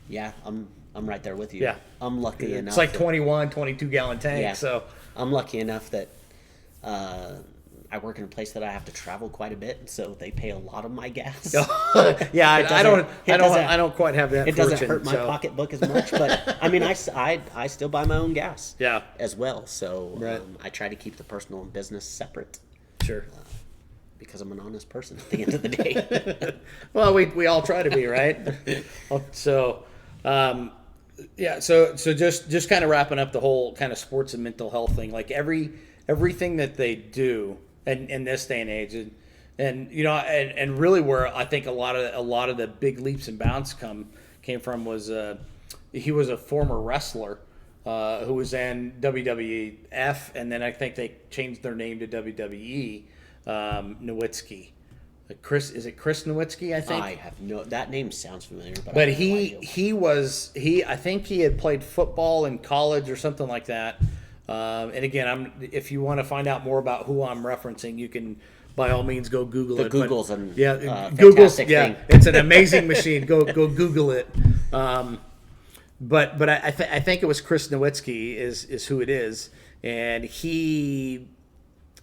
Yeah, I'm right there with you. Yeah. I'm lucky enough. It's like that- 21, 22-gallon tank. Yeah. So I'm lucky enough that I work in a place that I have to travel quite a bit, so they pay a lot of my gas. yeah, I don't quite have that. It fortune, doesn't hurt my pocketbook as much, but I mean, I still buy my own gas. Yeah. As well, so Right. I try to keep the personal and business separate. Sure. Because I'm an honest person at the end of the day. Well, we all try to be, right? So, yeah. So just kind of wrapping up the whole kind of sports and mental health thing. Like everything that they do in this day and age, and you know, and really where I think a lot of the big leaps and bounds came from was he was a former wrestler who was in WWF, and then I think they changed their name to WWE. Nowitzki. Is it Chris Nowitzki, I think? I have that name sounds familiar, but But I have no idea. I think he had played football in college or something like that. And again, if you want to find out more about who I'm referencing, you can by all means go Google it. Google's Google's thing. It's an amazing machine. Go Google it. But I think it was Chris Nowitzki is who it is, and he,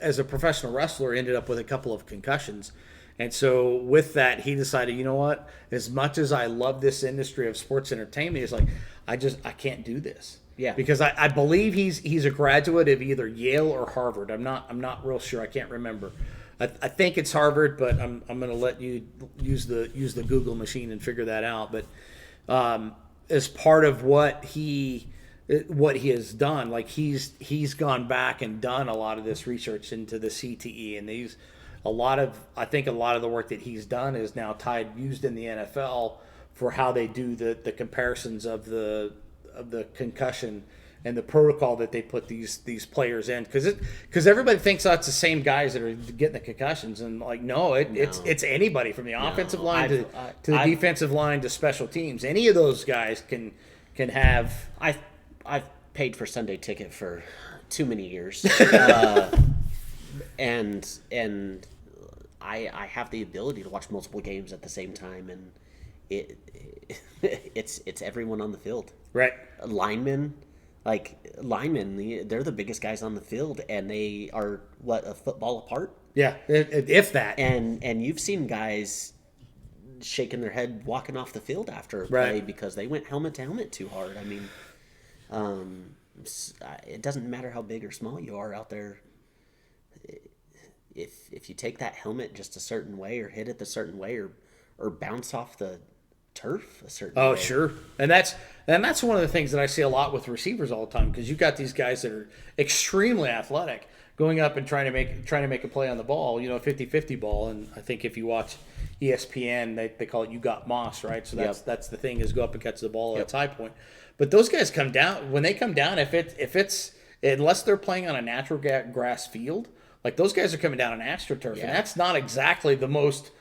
as a professional wrestler, ended up with a couple of concussions. And so with that, he decided, you know what, as much as I love this industry of sports entertainment, he's like, I can't do this. Yeah. Because I believe he's a graduate of either Yale or Harvard. I'm not real sure. I can't remember. I think it's Harvard, but I'm going to let you use the Google machine and figure that out. But as part of what he has done, like he's gone back and done a lot of this research into the CTE, and I think a lot of the work that he's done is now used in the NFL for how they do the comparisons of the concussion and the protocol that they put these players in, because everybody thinks that's the same guys that are getting the concussions, and like it's anybody from the offensive line to the defensive line to special teams. Any of those guys can have. I've paid for Sunday ticket for too many years, and I have the ability to watch multiple games at the same time, and it's everyone on the field. Right. Linemen, they're the biggest guys on the field, and they are a football apart. Yeah, if that. And you've seen guys shaking their head walking off the field after a play because they went helmet to helmet too hard. I mean, it doesn't matter how big or small you are out there. If you take that helmet just a certain way, or hit it a certain way, or bounce off the turf a certain way. Oh, sure. And that's one of the things that I see a lot with receivers all the time, because you've got these guys that are extremely athletic going up and trying to make a play on the ball, a 50-50 ball. And I think if you watch ESPN, they call it "you got moss," right? So that's the thing, is go up and catch the ball at its high point. But those guys come down, when they come down, if it's unless they're playing on a natural grass field, like those guys are coming down on AstroTurf, and that's not exactly the most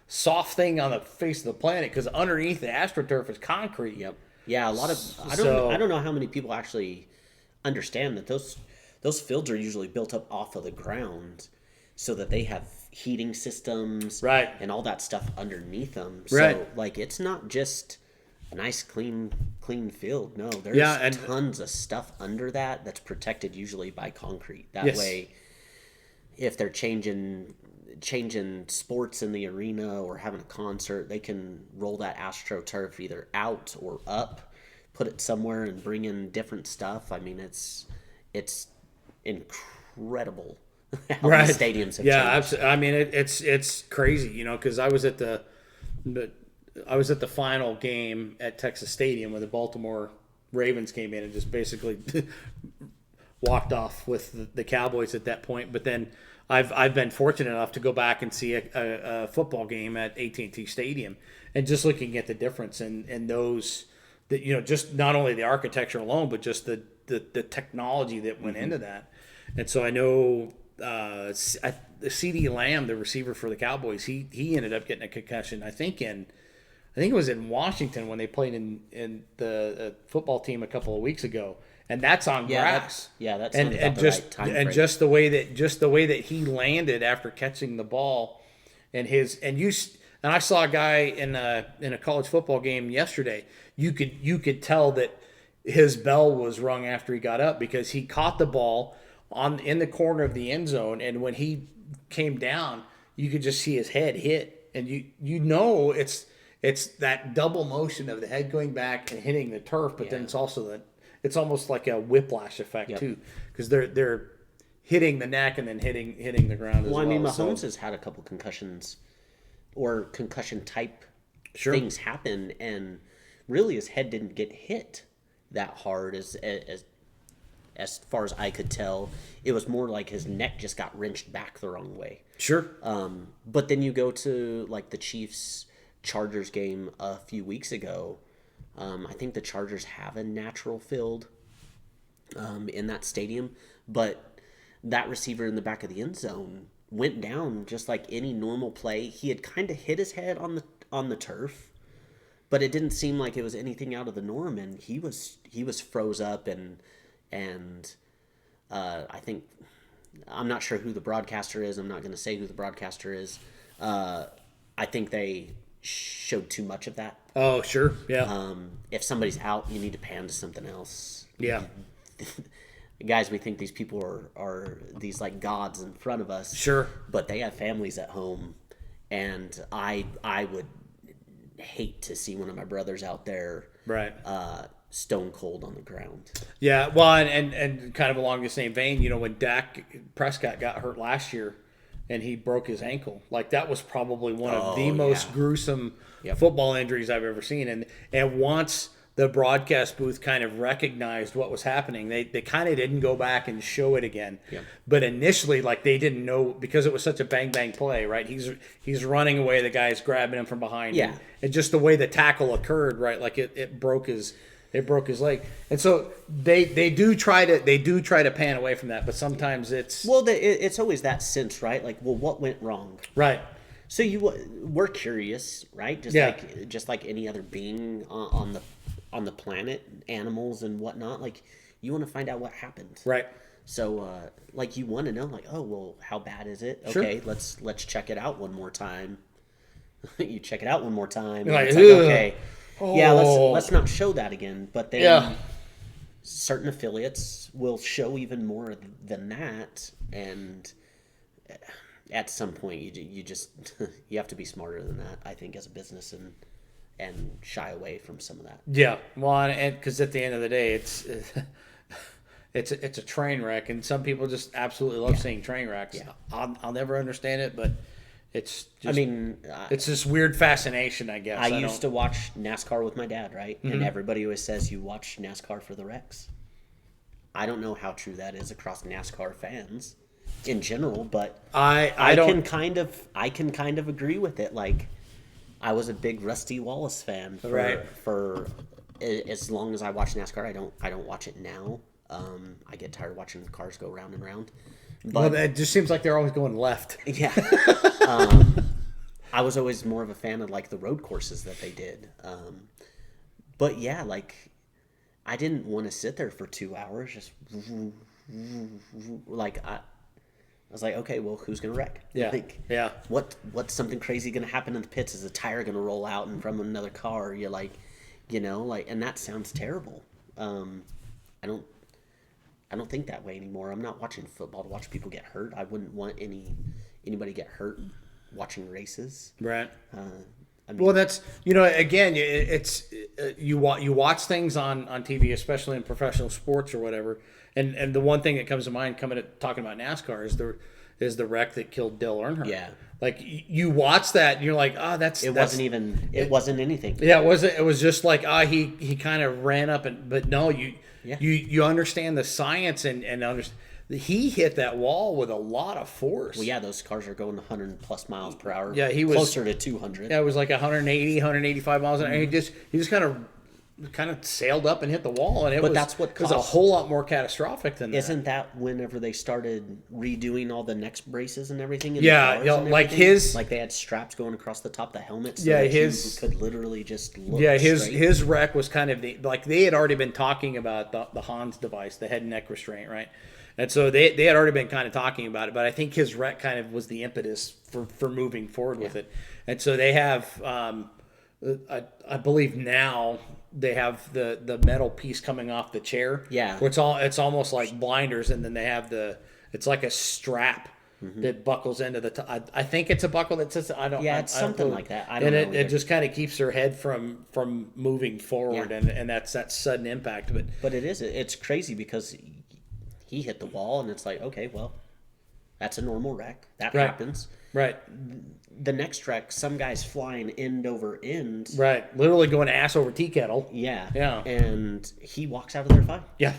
soft thing on the face of the planet, because underneath the AstroTurf is concrete. Yep. Yeah, a lot of I don't know how many people actually understand that those fields are usually built up off of the ground, so that they have heating systems, right, and all that stuff underneath them. So right. It's not just a nice clean field. No, there's tons of stuff under that's protected usually by concrete. That way, if they're changing sports in the arena or having a concert, they can roll that AstroTurf either out or up, put it somewhere, and bring in different stuff. I mean, it's incredible how these stadiums have changed. Absolutely. I mean, it's crazy, because I was at the final game at Texas Stadium when the Baltimore Ravens came in and just basically walked off with the Cowboys at that point. But then I've been fortunate enough to go back and see a football game at AT&T Stadium, and just looking at the difference in those, just not only the architecture alone, but just the technology that went into that. And so I know CeeDee Lamb, the receiver for the Cowboys, he ended up getting a concussion. I think it was in Washington when they played in the football team a couple of weeks ago, and that's on grass. That's and about the just right time and frame. just the way that he landed after catching the ball, and I saw a guy in a college football game yesterday. You could tell that his bell was rung after he got up, because he caught the ball in the corner of the end zone, and when he came down, you could just see his head hit, and it's that double motion of the head going back and hitting the turf, but then it's also it's almost like a whiplash effect too, because they're hitting the neck and then hitting the ground as well. I mean, Mahomes has had a couple concussions or concussion type things happen, and really his head didn't get hit that hard as far as I could tell. It was more like his neck just got wrenched back the wrong way. Sure. But then you go to like the Chiefs-Chargers game a few weeks ago. I think the Chargers have a natural field in that stadium, but that receiver in the back of the end zone went down just like any normal play. He had kind of hit his head on the turf, but it didn't seem like it was anything out of the norm, and he was froze up, and I think, I'm not sure who the broadcaster is. I'm not going to say who the broadcaster is. I think they showed too much of that. Oh, sure. Yeah. If somebody's out, you need to pan to something else. Yeah. Guys, we think these people are these like gods in front of us. Sure. But they have families at home, and I would hate to see one of my brothers out there Right. Stone cold on the ground. Yeah, well, and kind of along the same vein, when Dak Prescott got hurt last year and he broke his ankle, like that was probably one of the most gruesome football injuries I've ever seen. And once the broadcast booth kind of recognized what was happening, they kind of didn't go back and show it again. Yeah. But initially, like, they didn't know, because it was such a bang bang play, right? He's running away, the guy's grabbing him from behind. Yeah. And just the way the tackle occurred, right? Like it broke his leg, and so they do try to pan away from that, but sometimes it's it's always that sense, right? Like, well, what went wrong, right? So we're curious, right? Just like any other being on the planet, animals and whatnot. Like, you want to find out what happened, right? So like, you want to know, like, oh, well, how bad is it? Sure. Okay, let's check it out one more time. You check it out one more time. Like, it's like, okay. Yeah, let's not show that again. But then certain affiliates will show even more than that, and at some point you just you have to be smarter than that, I think, as a business, and shy away from some of that. Yeah, well, and because at the end of the day, it's a train wreck, and some people just absolutely love seeing train wrecks. Yeah. I'll never understand it, but it's just, it's this weird fascination, I guess. I used to watch NASCAR with my dad, right? Mm-hmm. And everybody always says you watch NASCAR for the wrecks. I don't know how true that is across NASCAR fans in general, but I can kind of agree with it. Like, I was a big Rusty Wallace fan for as long as I watched NASCAR. I don't watch it now. I get tired of watching the cars go round and round. But, well, it just seems like they're always going left. Yeah. I was always more of a fan of, like, the road courses that they did. But yeah, like, I didn't want to sit there for 2 hours just like, I was like, okay, well, who's gonna wreck? Yeah. Like, yeah. What's something crazy gonna happen in the pits? Is a tire gonna roll out and from another car? You're like, and that sounds terrible. I don't think that way anymore. I'm not watching football to watch people get hurt. I wouldn't want anybody get hurt watching races. Right. I mean, well, that's, again, it's you watch things on TV, especially in professional sports or whatever, and the one thing that comes to mind talking about NASCAR is the wreck that killed Dale Earnhardt. Yeah. Like, you watch that and you're like, it wasn't anything. Yeah, it was just like, he kind of ran up, but no, you understand the science and understand. He hit that wall with a lot of force. Well, yeah, those cars are going 100 plus miles per hour. Yeah, he was closer to 200. Yeah, it was like 180, 185 miles an hour. He just kind of kind of sailed up and hit the wall, and it was a whole lot more catastrophic than that. Isn't that whenever they started redoing all the neck braces and everything? In Yeah, the cars and like everything? Like they had straps going across the top of the helmet, so that you could literally just look straight. His wreck was kind of like they had already been talking about the Hans device, the head and neck restraint, right? And so they had already been kind of talking about it, but I think his wreck kind of was the impetus for moving forward with it. And so they have, I believe now they have the metal piece coming off the chair. Yeah. Where it's almost like blinders, and then they have it's like a strap that buckles into the I think it's a buckle that says, it's something like that. I don't know. And it just kind of keeps her head from moving forward, and that's that sudden impact. But it's crazy because he hit the wall, and it's like, okay, well, that's a normal wreck. That happens. Right. The next wreck, some guy's flying end over end. Right. Literally going ass over tea kettle. Yeah. Yeah. And he walks out of there fine. Yeah.